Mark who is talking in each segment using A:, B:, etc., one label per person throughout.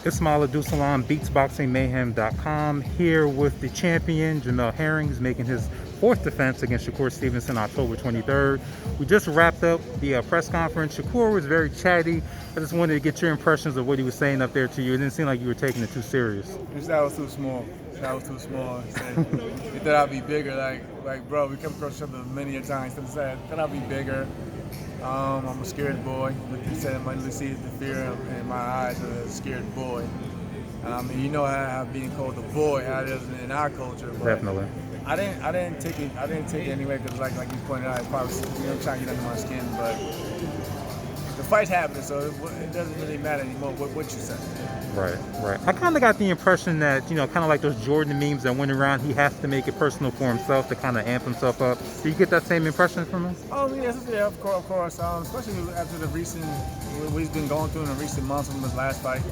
A: Ismail Adusalam, BeatsBoxingMayhem.com, here with the champion, Jamel Herring, who's making his fourth defense against Shakur Stevenson October 23rd. We just wrapped up the press conference. Shakur was very chatty. I just wanted to get your impressions of what he was saying up there to you. It didn't seem like you were taking it too serious.
B: That was too small. That was too small. He thought I'd be bigger. Like, bro, we come across each other many a times. He said, thought I'd be bigger. I'm a scared boy. He said, I might see the fear in my eyes of a scared boy. You know how being called a boy how it is in our culture. But
A: Definitely.
B: I didn't take it anyway because like you pointed out, it probably trying to get under my skin. But the fight's happening, so it doesn't really matter anymore what you say.
A: Right. I kind of got the impression that, kind of like those Jordan memes that went around, he has to make it personal for himself to kind of amp himself up. Do you get that same impression from him?
B: Oh, yes, yeah, of course. Especially after the recent, what he's been going through in the recent months from his last fight.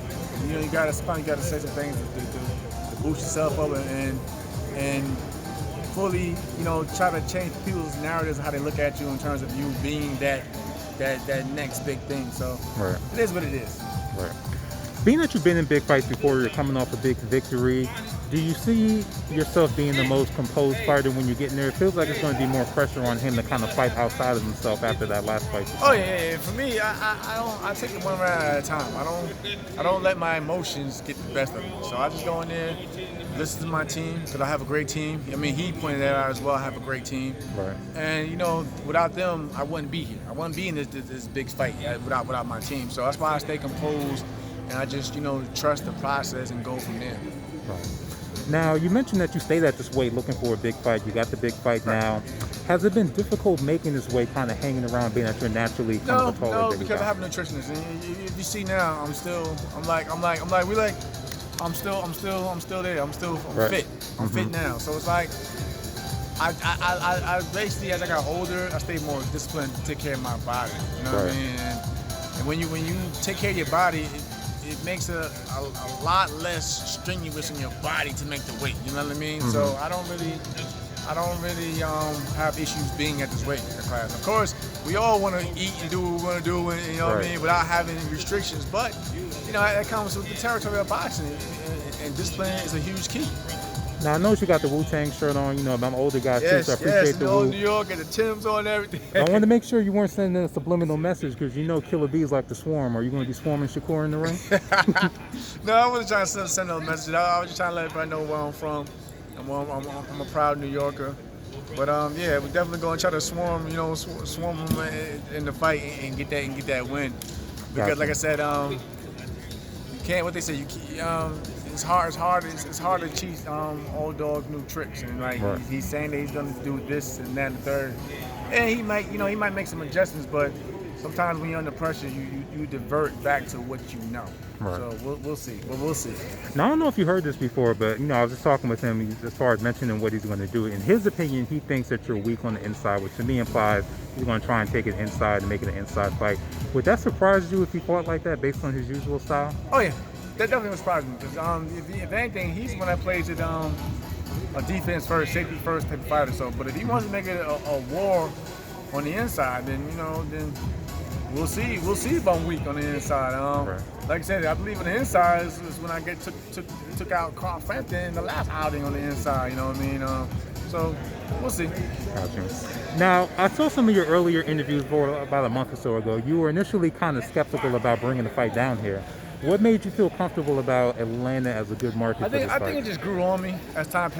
B: You gotta say some things to boost yourself up and fully, try to change people's narratives of how they look at you in terms of you being that next big thing. So
A: right.
B: It is what it is.
A: Right. Being that you've been in big fights before, you're coming off a big victory, do you see yourself being the most composed fighter when you get in there? It feels like it's going to be more pressure on him to kind of fight outside of himself after that last fight.
B: Oh yeah. For me, I take it one round at a time. I don't let my emotions get the best of me. So I just go in there, listen to my team because I have a great team. I mean, he pointed that out as well. I have a great team.
A: Right.
B: And without them, I wouldn't be here. I wouldn't be in this big fight without my team. So that's why I stay composed. And I just, trust the process and go from there.
A: Right. Now, you mentioned that you stayed at this weight looking for a big fight. You got the big fight now. Has it been difficult making this weight, kind of hanging around, being that you're naturally kind of a taller
B: No,
A: bigger
B: because
A: guy?
B: I have a nutritionist. And if you see now, I'm still there. I'm
A: right.
B: fit. I'm fit now. So it's like, I basically, as I got older, I stayed more disciplined to take care of my body. You know what I mean? And when you take care of your body, it makes a lot less strenuous in your body to make the weight. You know what I mean?
A: Mm-hmm.
B: So I don't really have issues being at this weight class. Of course, we all want to eat and do what we want to do, and what I mean, without having restrictions. But that comes with the territory of boxing, and discipline is a huge key.
A: Now, I know you got the Wu-Tang shirt on. I'm an older guy, too, so I appreciate the Wu.
B: New York and the Timbs on and everything.
A: I wanted to make sure you weren't sending a subliminal message because Killer Bees like to swarm. Are you going to be swarming Shakur in the ring?
B: No, I wasn't trying to send no message. I was just trying to let everybody know where I'm from. I'm a proud New Yorker. But yeah, we're definitely going to try to swarm them in the fight and get that win. Because like I said, you can't. What they say, it's hard to teach old dogs new tricks, and he's saying that he's going to do this and that and the third, and he might make some adjustments, but sometimes when you're under pressure, you divert back to what you know.
A: Right.
B: So we'll see. We'll see.
A: Now, I don't know if you heard this before, but I was just talking with him as far as mentioning what he's going to do. In his opinion, he thinks that you're weak on the inside, which to me implies he's going to try and take it inside and make it an inside fight. Would that surprise you if he fought like that based on his usual style?
B: Oh yeah. That definitely surprised me because if anything, he's one that plays it a defense first, safety first type of fighter. So, but if he wants to make it a war on the inside, then then we'll see. We'll see if I'm weak on the inside. Like I said, I believe on the inside is when I took out Carl Frampton in the last outing on the inside. You know what I mean? So we'll see.
A: Gotcha. Now, I saw some of your earlier interviews about a month or so ago. You were initially kind of skeptical about bringing the fight down here. What made you feel comfortable about Atlanta as a good market for this fight?
B: I think it just grew on me as time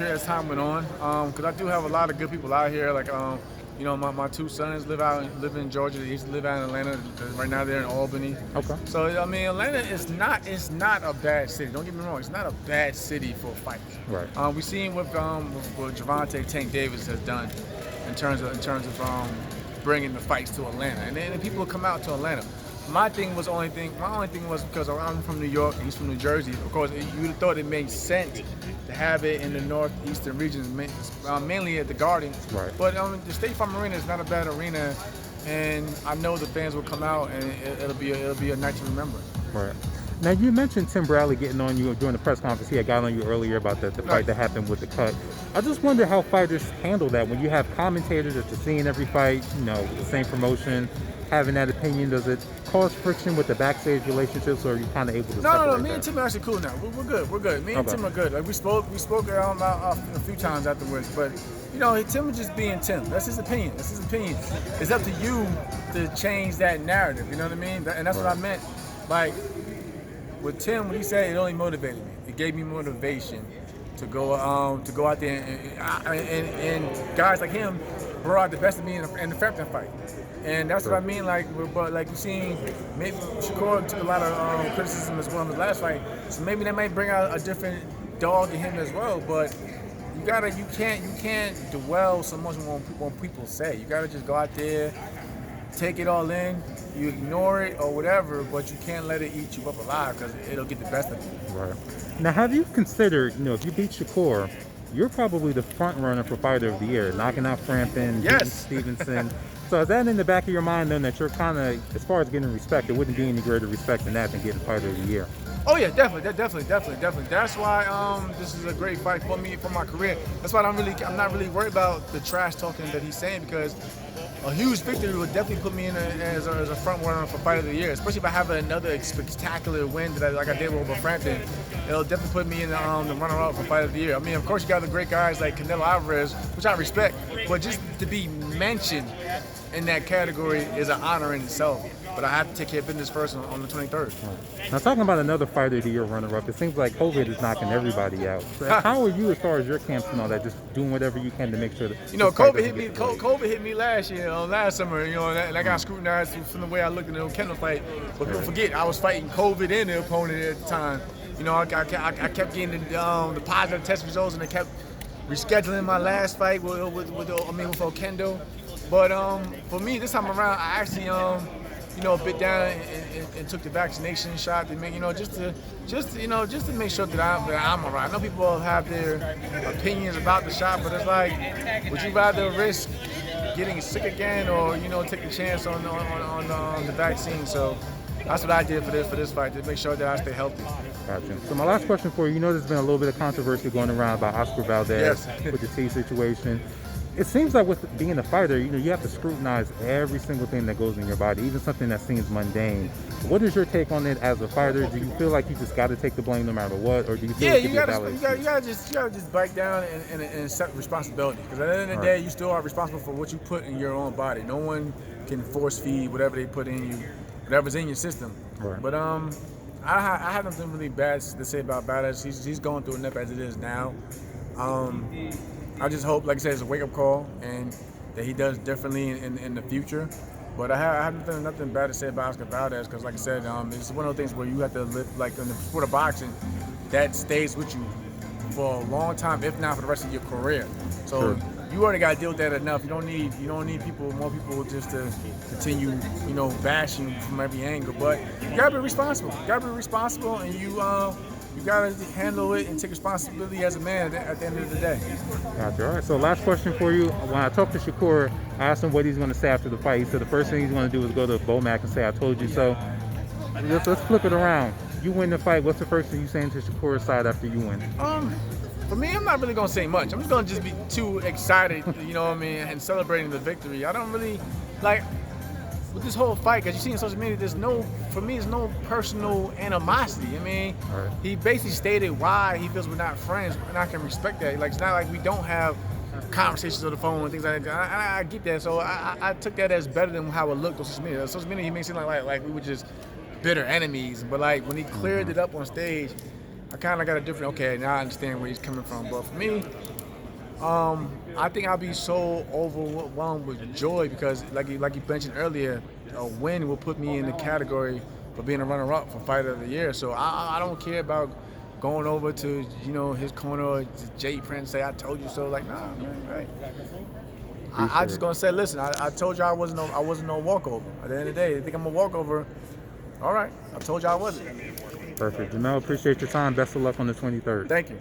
B: went on. Because I do have a lot of good people out here. Like, my two sons live in Georgia. They used to live out in Atlanta. Right now they're in Albany.
A: Okay.
B: So I mean, Atlanta is not a bad city. Don't get me wrong. It's not a bad city for fights.
A: Right.
B: We seen what Gervonta Tank Davis has done in terms of bringing the fights to Atlanta, and then people will come out to Atlanta. My only thing was because I'm from New York, he's from New Jersey. Of course, you would have thought it made sense to have it in the northeastern region, mainly at the Garden.
A: Right.
B: But the State Farm Arena is not a bad arena, and I know the fans will come out, and it'll be a night to remember.
A: Right. Now, you mentioned Tim Bradley getting on you during the press conference. He had got on you earlier about the fight that happened with the cut. I just wonder how fighters handle that when you have commentators that you're seeing every fight, the same promotion, having that opinion. Does it cause friction with the backstage relationships, or are you kind of able to
B: No.
A: separate
B: Me and
A: that?
B: Tim are actually cool now. We're good. We're good. Me and
A: Okay.
B: Tim are good. Like we spoke a few times afterwards. But you know, Tim was just being Tim. That's his opinion. That's his opinion. It's up to you to change that narrative. You know what I mean? And that's what I meant. Like with Tim, when he said it only motivated me. It gave me motivation to go out there and guys like him brought out the best of me in the Frampton fight. And that's what I mean, but like you've seen, maybe Shakur took a lot of criticism as well in his last fight, so maybe that might bring out a different dog in him as well. But you can't dwell so much on what people say. You gotta just go out there, take it all in. You ignore it or whatever, but you can't let it eat you up alive because it'll get the best of you.
A: Right. Now, have you considered, if you beat Shakur, you're probably the front runner for Fighter of the Year, knocking out Frampton, beating
B: Yes.
A: Stevenson. So is that in the back of your mind, then, that you're kind of, as far as getting respect, it wouldn't be any greater respect than that than getting Fighter of the Year?
B: Oh yeah, definitely. That's why this is a great fight for me, for my career. That's why I'm not really worried about the trash talking that he's saying, because a huge victory would definitely put me in as a front runner for Fight of the Year, especially if I have another spectacular win like I did over Frampton. It'll definitely put me in the runner-up for Fight of the Year. I mean, of course, you got the great guys like Canelo Alvarez, which I respect, but just to be mentioned in that category is an honor in itself. But I have to take care of business first on the 23rd.
A: Now, talking about another Fighter of the Year runner-up, it seems like COVID is knocking everybody out. So how are you, as far as your camps and all that, just doing whatever you can to make sure that
B: COVID hit me last year, last summer. And I got scrutinized from the way I looked in the Kendall fight. But don't forget, I was fighting COVID and the opponent at the time. I kept getting the positive test results, and I kept rescheduling my last fight with Okendo. But for me, this time around, I actually bit down and took the vaccination shot to make just to make sure that I'm alright. I know people have their opinions about the shot, but it's like, would you rather risk getting sick again, or take a chance on the vaccine? So that's what I did for this fight, to make sure that I stay healthy.
A: Gotcha. So my last question for you, there's been a little bit of controversy going around about Oscar Valdez with the T situation. It seems like with being a fighter, you have to scrutinize every single thing that goes in your body, even something that seems mundane. What is your take on it as a fighter? Do you feel like you just got to take the blame no matter what, or do you feel
B: you gotta just bite down and accept responsibility? Because at the end of the day, you still are responsible for what you put in your own body. No one can force feed whatever they put in you, whatever's in your system.
A: Right.
B: But I have nothing really bad to say about Valdez. He's going through enough as it is now. I just hope, like I said, it's a wake-up call, and that he does differently in the future. But I have nothing bad to say about Oscar Valdez, because, like I said, it's one of those things where you have to live, like in the sport of boxing, that stays with you for a long time, if not for the rest of your career. So you already got to deal with that enough. You don't need more people just to continue, bashing you from every angle. But you gotta be responsible. And you gotta handle it and take responsibility as a man at the end of the day.
A: Gotcha. All right. So last question for you. When I talked to Shakur, I asked him what he's going to say after the fight. He said the first thing he's going to do is go to Bomac and say, "I told you so." Let's flip it around. You win the fight. What's the first thing you saying to Shakur's side after you win?
B: For me, I'm not really gonna say much. I'm just gonna be too excited, and celebrating the victory. I don't really like with this whole fight, because you see on social media, there's no personal animosity. I mean, he basically stated why he feels we're not friends, and I can respect that. Like, it's not like we don't have conversations on the phone and things like that. I get that, so I took that as better than how it looked on social media. Social media, he makes it seem like we were just bitter enemies, but like when he cleared it up on stage, I kind of got a different. Okay, now I understand where he's coming from. But for me, I think I'll be so overwhelmed with joy, because, like you mentioned earlier, a win will put me in the category for being a runner-up for Fighter of the Year. So I don't care about going over to his corner or Jay Prince say I told you so. Like, nah, man, right. I just gonna say, listen, I told you I wasn't no walkover. At the end of the day, they think I'm a walkover. All right, I told you I wasn't.
A: Perfect. Jamel, appreciate your time. Best of luck on the 23rd.
B: Thank you.